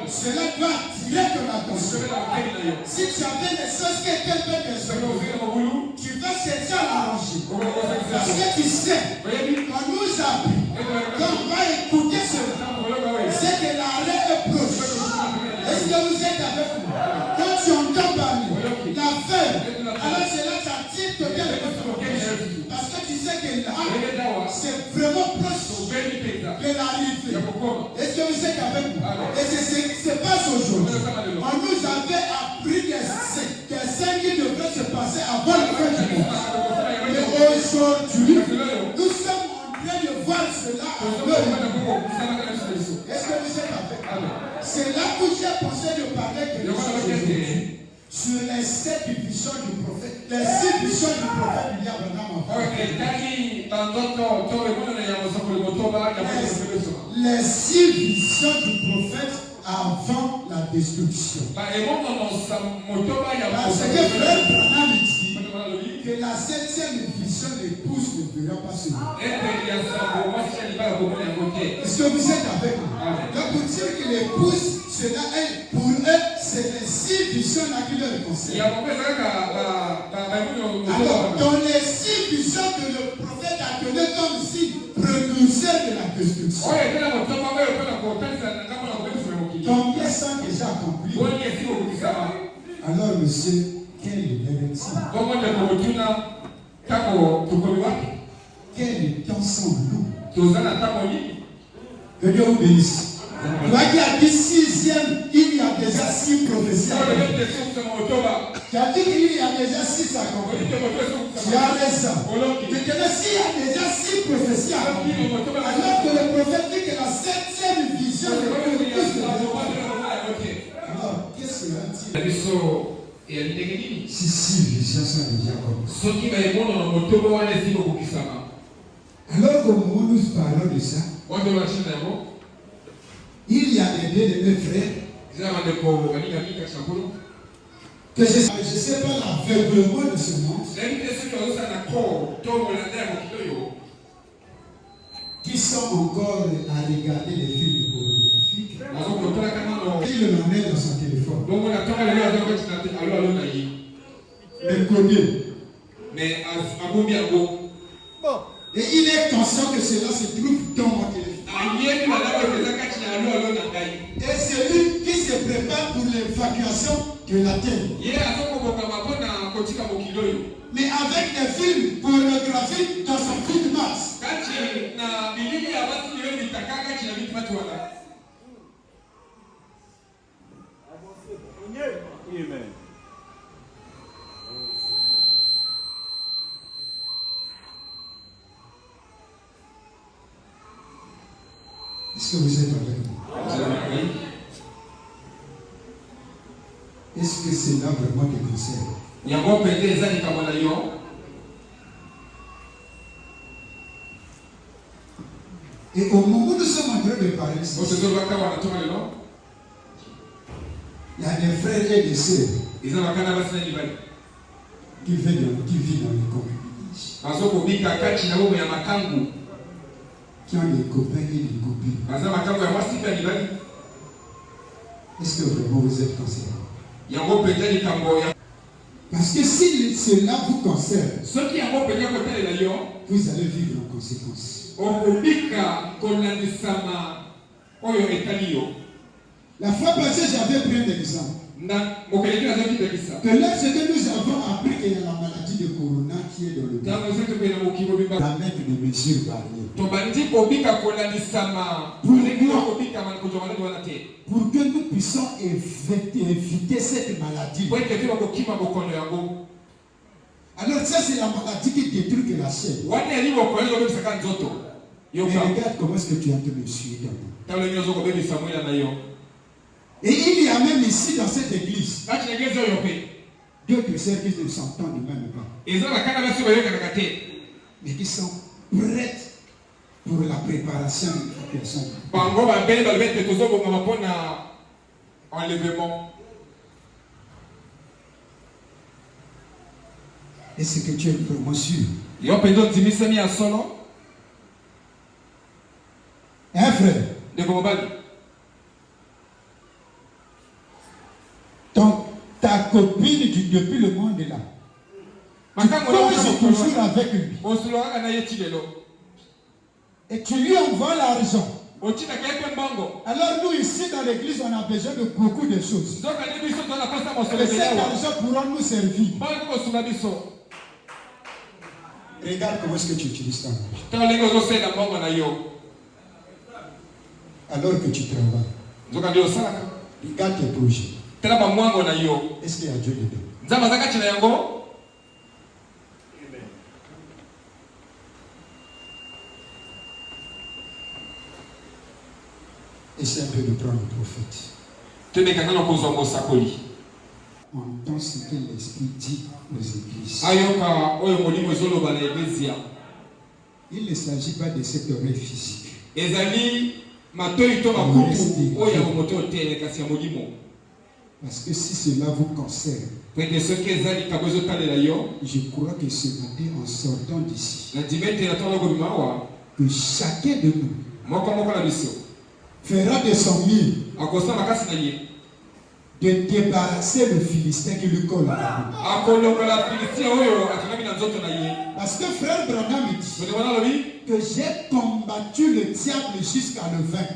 cela doit attirer ton attention. Si tu avais des choses que quelqu'un te fait, tu vas chercher à l'arranger. Parce que tu sais, on nous a pris. Quand on va écouter cela, c'est que l'arrêt est proche. Est-ce que vous êtes avec moi? Quand tu entends parler, la feuille, alors cela t'attire totalement. Parce que tu sais que là, c'est vraiment proche de l'arrivée. Est-ce que vous êtes avec moi? Et c'est ce qui se passe aujourd'hui. On nous avait appris des scènes qui devraient se passer avant la fin du monde. Mais aujourd'hui, nous sommes en train de voir cela à l'œil. Est-ce que vous êtes avec moi? C'est là où j'ai pensé de parler quelque chose aujourd'hui. Sur les 7 visions du prophète, les 6 visions du prophète William Branham. Les 6 visions du prophète avant la destruction. Parce que frère Branham dit que la 7e vision l'épouse ne verra pas ce monde. Est-ce que vous êtes avec moi? Donc pour dire que l'épouse, cela est pour eux, c'est les 6 visions là qui leur concernent. Alors, dans les 6 visions que le prophète a donné comme si précurseurs de la destruction, combien sont déjà accomplis? Alors, monsieur, quel est l'hérétique? Quel temps sont nous? Que Dieu vous bénisse. Tu as dit à 6e, il y a déjà 6 prophéties. Tu as dit qu'il y a déjà 6 accomplis. Tu as raison. Maintenant, s'il y a déjà 6 prophéties accomplies, alors que le prophète dit que la 7e vision de Dieu. Alors, qu'est-ce que dit? Si 6 visions sont déjà accomplies. Alors que nous parlons de ça, il y a des deux de mes frères que je ne sais pas l'aveuglement de ce monde qui sont encore à regarder les films pornographiques. Il en est dans son téléphone. Mais combien? Bon. Et il est conscient que cela se trouve dans mon téléphone. Et c'est lui qui se prépare pour l'évacuation de la terre. Mais avec des films pornographiques dans son film max. Amen. Est-ce que vous êtes avec moi? Est-ce que c'est là vraiment des conseils? Et au moment où nous sommes en train de parler, il y a des frères et des sœurs qui vivent dans les concubinages, qui ont des copains et des copines. Est-ce que vraiment vous êtes concernés? Parce que si cela vous concerne, vous allez vivre en conséquence. La fois passée, j'avais pris un exemple. Que lorsque nous avons appris qu'il y a la maladie de Corona qui est dans le monde, la mettre des mesures barrières. Pour que nous puissions éviter cette maladie. Alors ça c'est la maladie qui détruit que la chair. Mais regarde comment est-ce que tu as te suivre d'abord. Et il y a même ici dans cette église d'autres sœurs qui ne s'entendent même pas, mais qui sont prêtes pour la préparation de la personne. Est-ce que tu es vraiment sûr? Hein, frère? ta copine depuis le monde est là. Tu causes toujours avec lui. Et tu lui envoies l'argent. Alors nous ici dans l'église on a besoin de beaucoup de choses. Et cet argent pourra nous servir. Regarde comment est-ce que tu utilises ton argent. Alors que tu travailles. Regarde tes projets. Est-ce qu'il y a Dieu dedans? Essaie un peu de prendre le prophète. On entend ce que l'Esprit dit aux églises. Il ne s'agit pas de cette oreille physique. Parce que si cela vous concerne, je crois que ce matin en sortant d'ici, que chacun de nous fera de son mieux de débarrasser le Philistin qui lui colle à la peau. Parce que frère Branham dit que j'ai combattu le diable jusqu'à le vaincre.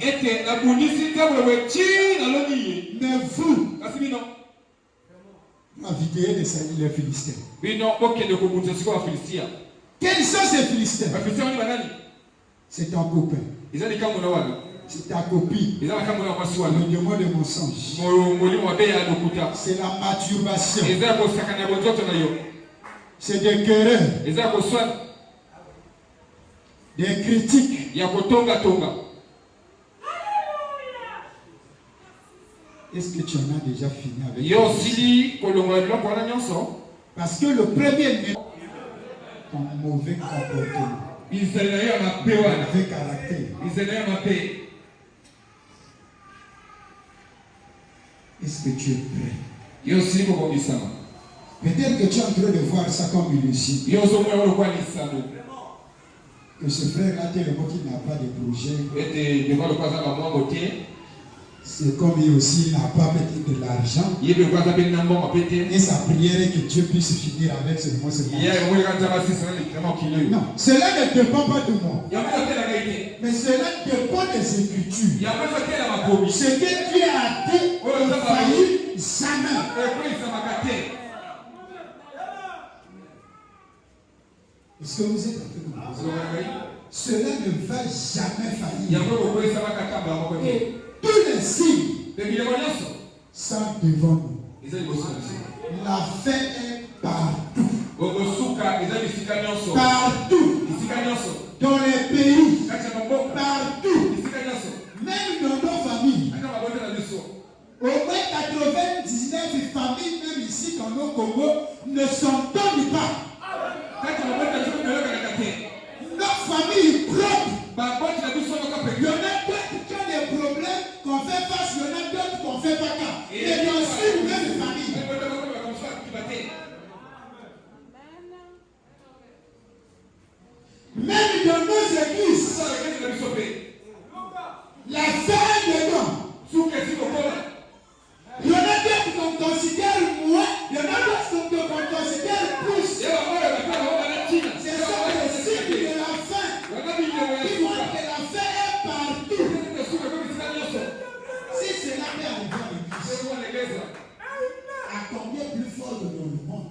Mais vous, invitez les Philistins. Quels sont ces Philistins? C'est ton copain. C'est ta copie. Le démon de mensonge. C'est la masturbation. C'est des querelles. Des critiques. Est-ce que tu en as déjà fini avec parce que le premier ton mauvais comportement. Mauvais caractère. Est-ce que tu es prêt? Peut-être que tu es en train de voir ça comme une illusion. Que ce frère-là, tellement qu'il n'a pas de projet. C'est comme lui aussi, il n'a pas mis de l'argent. Et sa prière est que Dieu puisse finir avec ce mois. Non, cela ne dépend pas de moi. Mais cela dépend des Écritures. Ce que Dieu a dit, on ne faillit jamais. Est-ce que vous êtes en train de me cela ne va jamais faillir. Et tous les signes sont devant nous. La fin est partout. Partout. Dans les pays. Partout. Même dans nos familles. Au moins 99 familles, même ici dans nos Congo, ne s'entendent pas. Nos familles propres. Il y en a d'autres qui ont des problèmes qu'on fait face, il y en a d'autres qu'on ne fait pas cas. Et bien sûr, même famille. Même dans nos églises, la fin dedans. Il y en a d'autres qu'on considère moins, il y en a d'autres qu'on considère plus. C'est ça le cycle de la fin. Qui montre que la fin est partout. Si cela peut arriver à l'église, à combien plus fort dans le monde?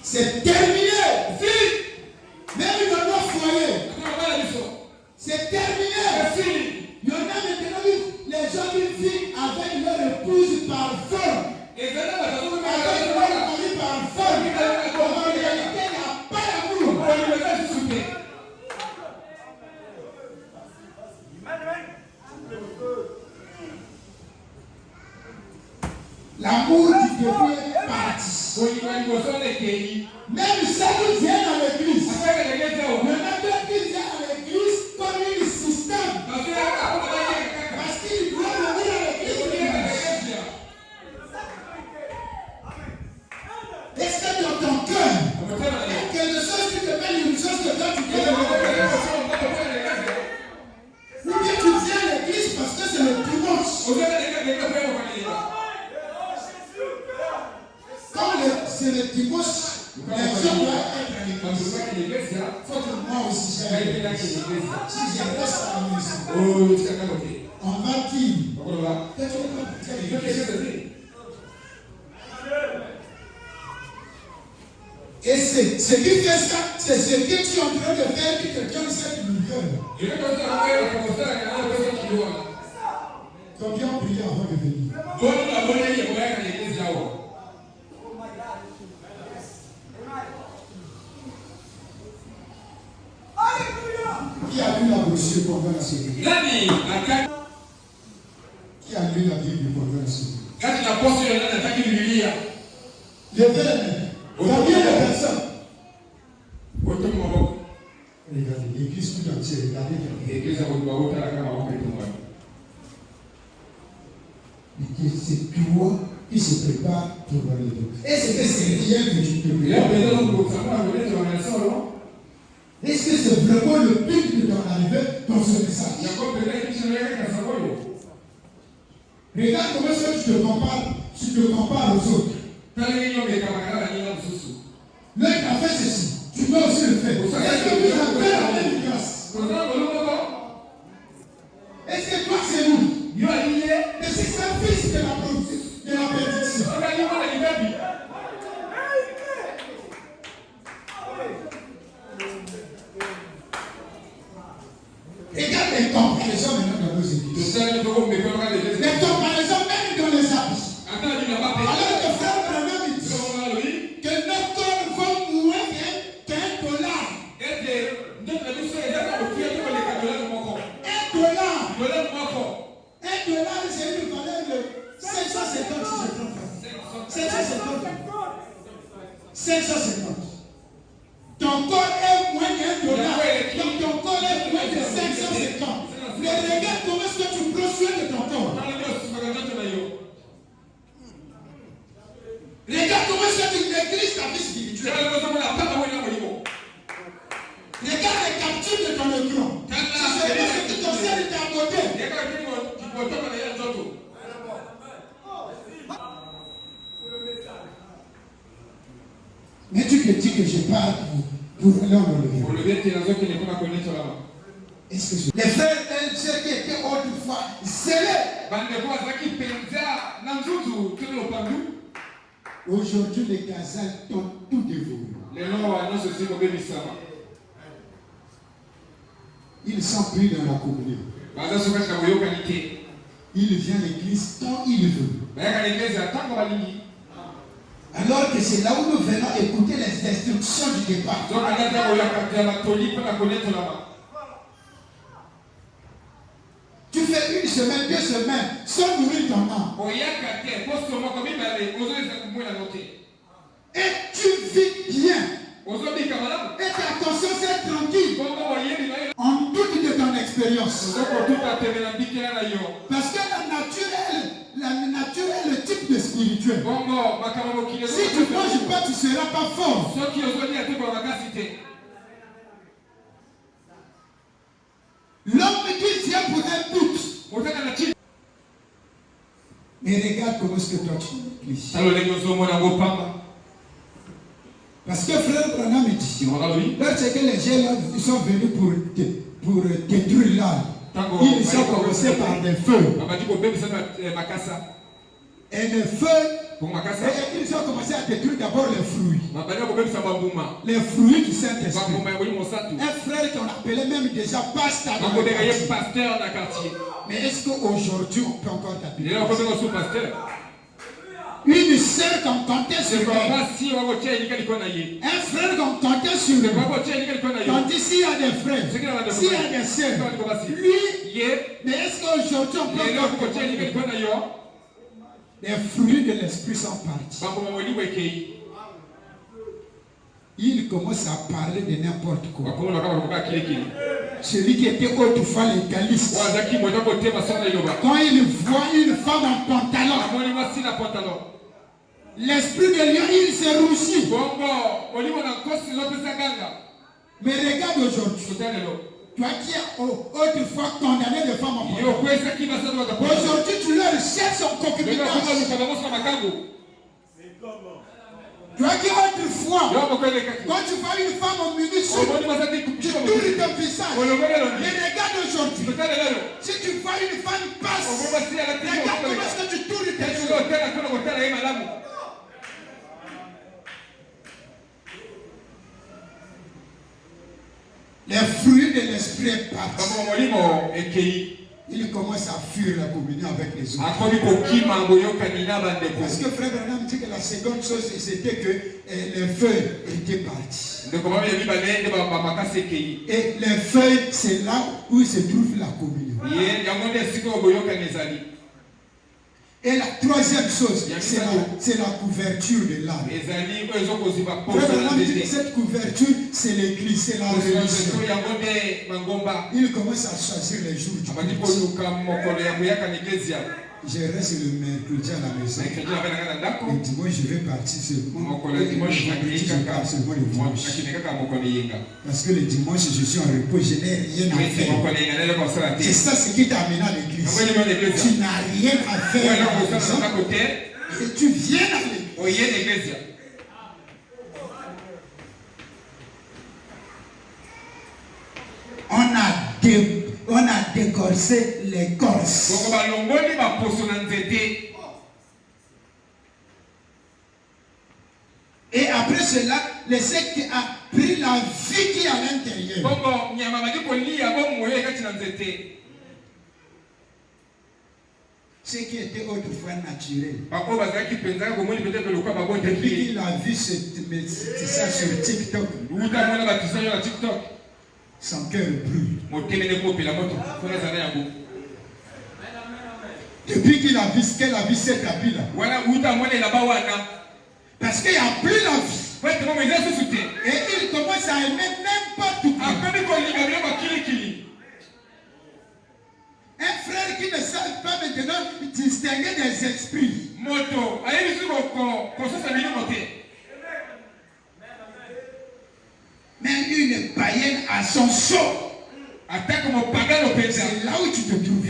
C'est terminé. Même dans nos foyers, c'est terminé. Il y en a maintenant, les gens qui vivent avec leur épouse par forme. Avec leur mari par forme. En réalité, il n'y a pas d'amour. L'amour du début est parti. Même ceux qui viennent à l'église. Il y en a d'autres qui viennent à l'église comme un système. Parce qu'ils doivent venir à l'église. Est-ce que dans ton cœur, quelque chose qui te fait une chose que toi tu fais? Ou bien tu viens c'est le dimanche. Les gens doivent être à l'église. Faut que moi aussi j'aille. Si je reste à la maison, on va dire. Et c'est ce qui fait ça, c'est ce que tu es en train de faire que quelqu'un sait du cœur. Combien ont prié avant de venir? Qui a lu la brochure pendant la semaine? Qui a lu la Bible pendant la semaine? Levez la main. Combien de personnes? Regardez, l'église tout entière, regardez. C'est toi qui se prépare pour voir les deux. Est-ce que c'est rien que tu te prépares? Est-ce que c'est vraiment le but de ton arrivée dans ce message? Regarde comment est-ce que tu te compares aux autres. L'un a fait ceci, tu dois aussi le faire. Est-ce que vous avez la même grâce? Est-ce que toi c'est nous? Mais c'est ça fils de la bénédiction. Regarde les comparaisons maintenant dans nos églises. Les comparaisons même dans les habits. Alors que frère Branham dit que notre corps vaut moins qu'un dollar. Un dollar, c'est une valeur de 550 si je trompe pas. 550. Ton corps est moins qu'un dollar. Donc ton corps est moins de 550. Mais regarde comment est-ce que tu prends soin de ton corps. Regarde comment est-ce que tu négliges ta vie spirituelle. Regarde les captures de ton écran. Si c'est parce que tu t'observes de ta beauté. Mais tu te dis que je parle pour aller en lever. Est-ce que les frères et sœurs qui étaient autrefois zélés. Aujourd'hui, les Gazales ont tout dévoré. Ils sont pris dans la communion. Il vient à l'église quand il veut. Alors que c'est là où nous venons écouter les instructions du départ. Tu fais une semaine, 2 semaines sans nourrir ton âme. Et tu vis bien. Et ta conscience est tranquille. On doute de ton expérience. Parce que la nature est le type de spirituel. Si tu ne manges pas, tu ne seras pas fort. L'homme qui tient pour un doute. Mais regarde comment est-ce que toi tu négliges. Parce que frère Branham dit, lorsque les gens ils sont venus pour détruire l'âme, ils sont commencés par des feux. Et les feux, ils ont commencé à détruire d'abord les fruits. Les fruits du Saint-Esprit. Un frère qu'on appelait même déjà pasteur dans le quartier. Mais est-ce qu'aujourd'hui on peut encore t'appeler une sœur qu'on comptait sur elle. Un frère qu'on comptait sur lui. On dit s'il y a des frères, s'il y a des sœurs, lui, mais est-ce qu'aujourd'hui on peut encore les fruits de l'esprit sont partis. Il commence à parler de n'importe quoi. Celui qui était autrefois légaliste, quand il voit une femme en pantalon, l'esprit de Dieu, il se rougit. Mais regarde aujourd'hui, toi qui es autrefois condamné de femme en pantalon, aujourd'hui tu leur cherches son concubinage. Tu as dit autrefois, quand tu vois une femme en munition, tu tournes ton visage. Mais regarde aujourd'hui, si tu vois une femme passer, regarde comment est-ce que tu tournes tes yeux. Les fruits de l'esprit partent. Il commence à fuir la communion avec les autres. Parce que frère Branham dit que la seconde chose, c'était que les feuilles étaient parties. Et les feuilles, c'est là où se trouve la communion. Et la troisième chose, c'est la couverture de l'âme. Cette couverture, c'est l'église, c'est la religion. Il commence à choisir les jours du culte. Je reste le mercredi à la maison. Et dimanche, je vais partir seulement. Parce que le dimanche, je suis en repos, je n'ai rien à faire. C'est ça ce qui t'a amené à l'église. Tu n'as rien à faire à la maison. Et tu viens à l'église. On a décorsé l'écorce. Et après cela, le secte a pris la vie qui est à l'intérieur. Ce qui était autrefois naturel. Depuis qu'il a vu ça sur TikTok, son cœur brûle. Depuis qu'il a vu ce qu'elle a vu cette habit-là. Parce qu'il n'y a plus la vie. Et il commence à aimer n'importe quoi. Un frère qui ne sait pas maintenant distinguer des esprits. Mais une païenne à son chaud. C'est là où tu te trouves.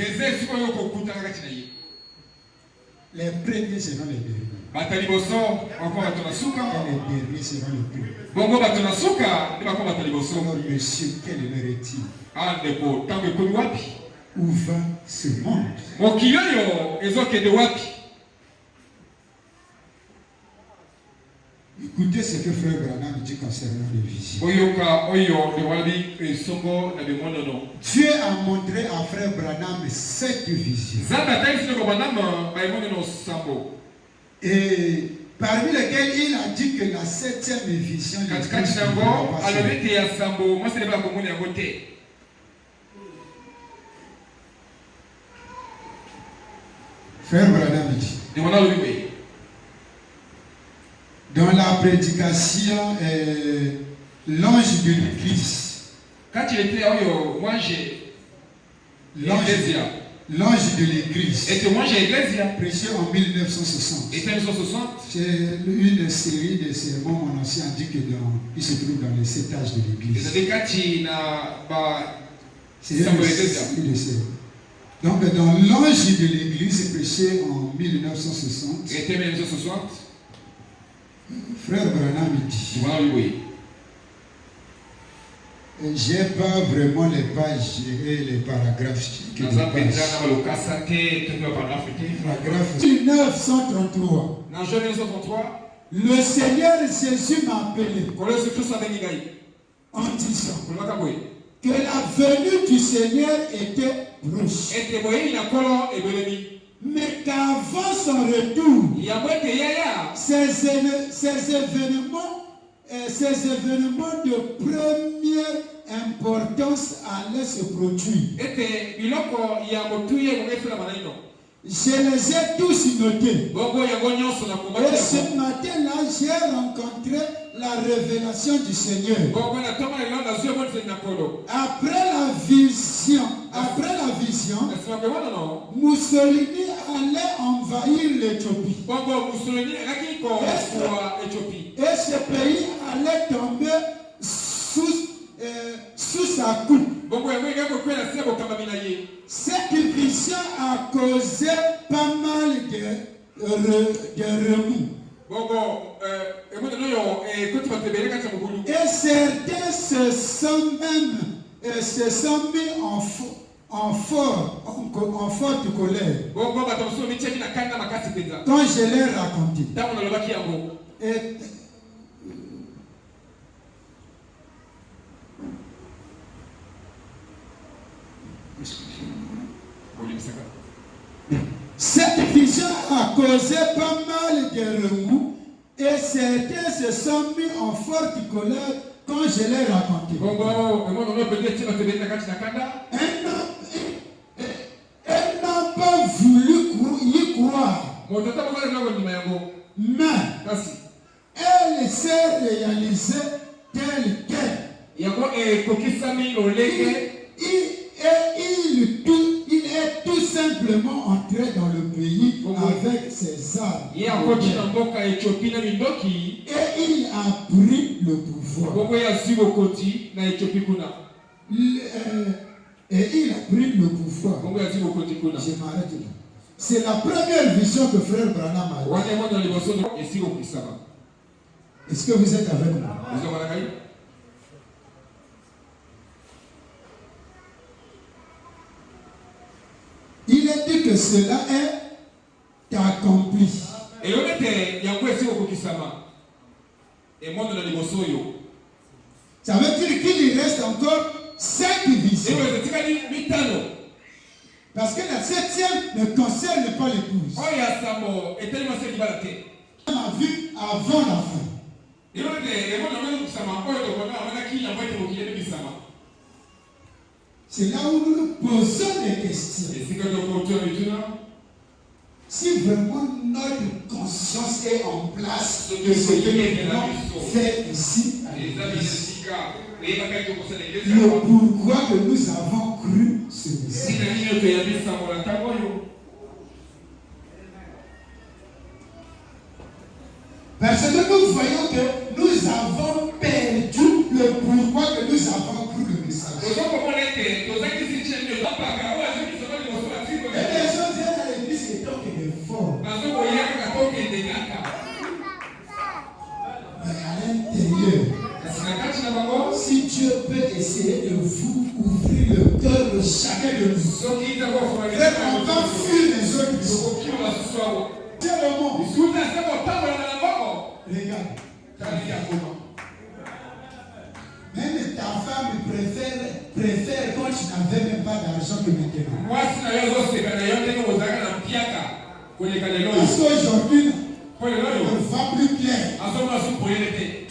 Les premiers seront les derniers. Et les derniers seront les premiers. Alors monsieur, quel est le retire? Où va ce monde? Écoutez ce que frère Branham dit concernant les visions. Dieu a montré à frère Branham 7 visions. Et parmi lesquelles il a dit que la 7e vision, frère Branham dit, dans la prédication, l'ange de l'église, l'ange de l'église prêché en 1960. C'est une série de sermons. Mon ancien dit que il se trouve dans les 7 âges de l'église. C'est une série de sermons. Donc dans l'ange de l'église prêché en 1960. Frère Branham dit, j'ai pas vraiment les pages et les paragraphes. Paragraphe 1933. Le Seigneur Jésus m'a appelé en disant que la venue du Seigneur était proche. Mais qu'avant son retour, ces événements de première importance allaient se produire. Je les ai tous notés. Et ce matin-là, j'ai rencontré la révélation du Seigneur. Après la vision, Mussolini allait envahir l'Éthiopie. Et ce pays allait tomber sous sa coupe. Cette vision a causé pas mal de remous. Et certains se sont mis en forte colère. Quand je l'ai raconté. Et cette vision a causé pas mal de remous et certains se sont mis en forte colère quand je l'ai raconté. Elle n'a pas voulu y croire. Mais elle s'est réalisée telle qu'elle. Il est tout simplement entré dans le pays avec ses armes. Et il a pris le pouvoir. Et il a pris le pouvoir. Je m'arrête là. C'est la première vision que Frère Branham a eue. Est-ce que vous êtes avec moi? Il est dit que cela est accompli. Ça veut dire qu'il reste encore 5 visions. Parce que la 7e ne concerne pas l'épouse. On a vu avant la fin. C'est là où nous nous posons des questions. Si vraiment notre conscience est en place de ce que nous avons fait ici, le pourquoi que nous avons cru ce message. Parce que nous voyons que nous avons perdu le pourquoi que nous avons cru le message. Et les gens viennent à l'église et toquent des forts. Mais à l'intérieur, si Dieu peut essayer de vous ouvrir le cœur de chacun de nous, on va fuir les autres. C'est le mot. Regarde. Même ta femme préfère quand tu n'avais même pas d'argent que maintenant. Parce qu'aujourd'hui, on ne voit plus clair.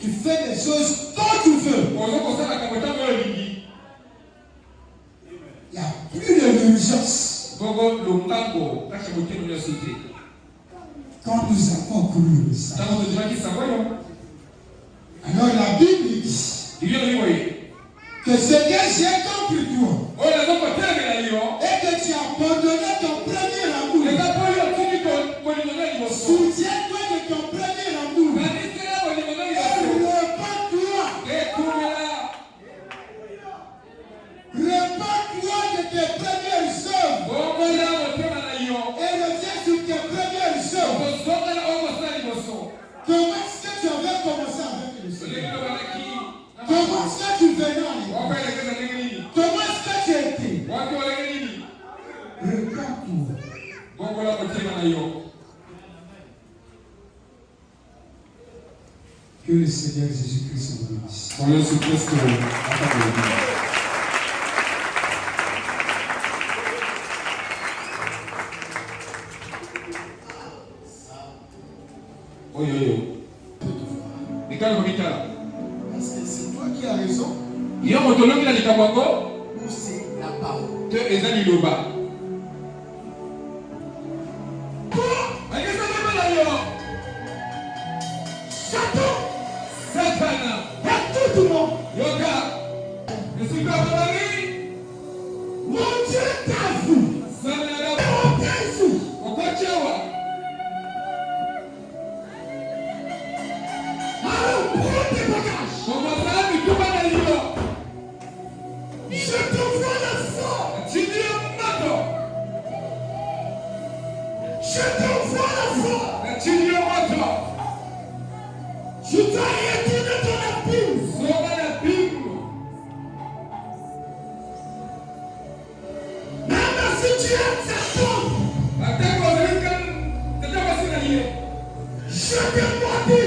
Tu fais des choses quand tu veux. Il n'y a plus de l'urgence. Quand nous avons cru ça. Alors la Bible dit que ce que j'ai compris toi et que tu as abandonné ton premier amour. Souviens-toi de ton premier amour. Repends-toi de tes premières œuvres. Et reviens sur tes premières œuvres. Comment est-ce que tu avais commencé avec le Seigneur? Comment est-ce que tu venais à l'église? Comment est-ce que tu étais? Reprends-toi. Que le Seigneur Jésus-Christ nous bénisse. Parce que c'est toi qui as raison. Ou c'est la parole. Tu dois retourner ton abîme. Même si tu aimes sa tombe, je te maudis.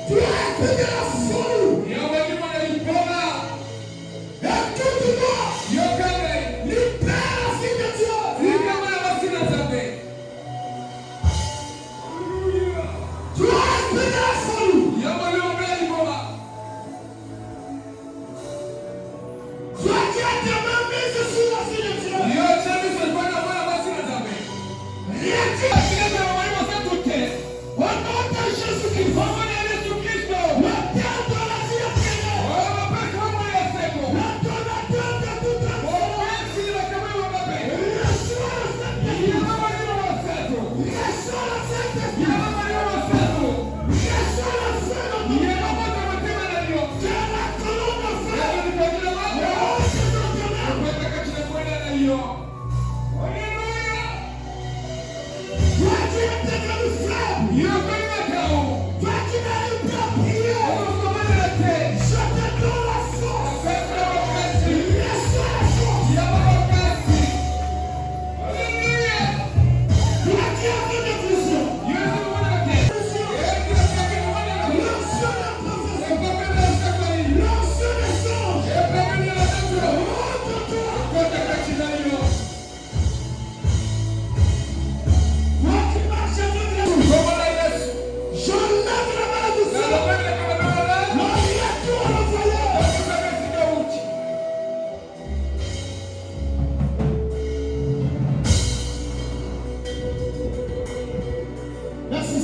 Tu as été de la folie. Écoute-moi. Libère la fille de Dieu. Tu as été de la folie. Toi qui as ta main mise sur la fille de Dieu. Rien que au nom de Jésus-Christ.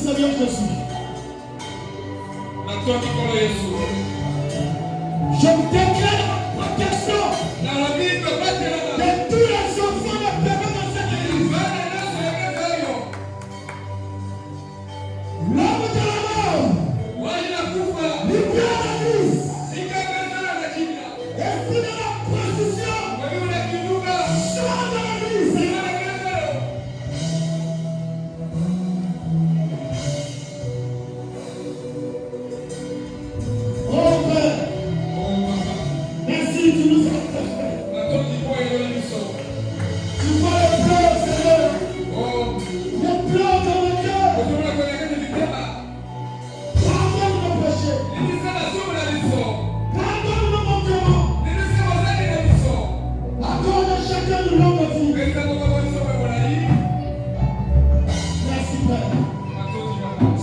Seigneur Jésus. Je vous déclare la protection de tous les enfants de bébé dans cette église. L'homme de la mort, libère l'église. Esprit de la position, sors de l'église.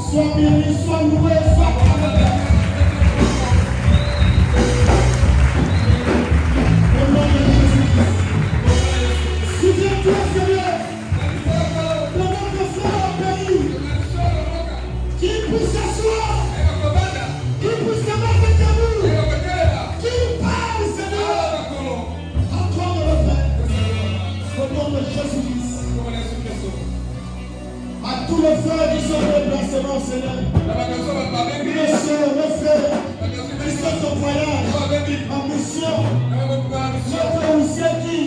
Sois béni, sois loué, sois acclamé. Au nom de Jésus-Christ. Souviens-toi, Seigneur, pendant que frère a péri, qu'il puisse s'asseoir, qu'il puisse se mettre debout, qu'il parle, Seigneur. À toi de le faire. Au nom de Jésus-Christ. À tous les frères qui sont en déplacement, Seigneur, mes soeurs, mes frères, qui sont en voyage, en mission, notre aussi qui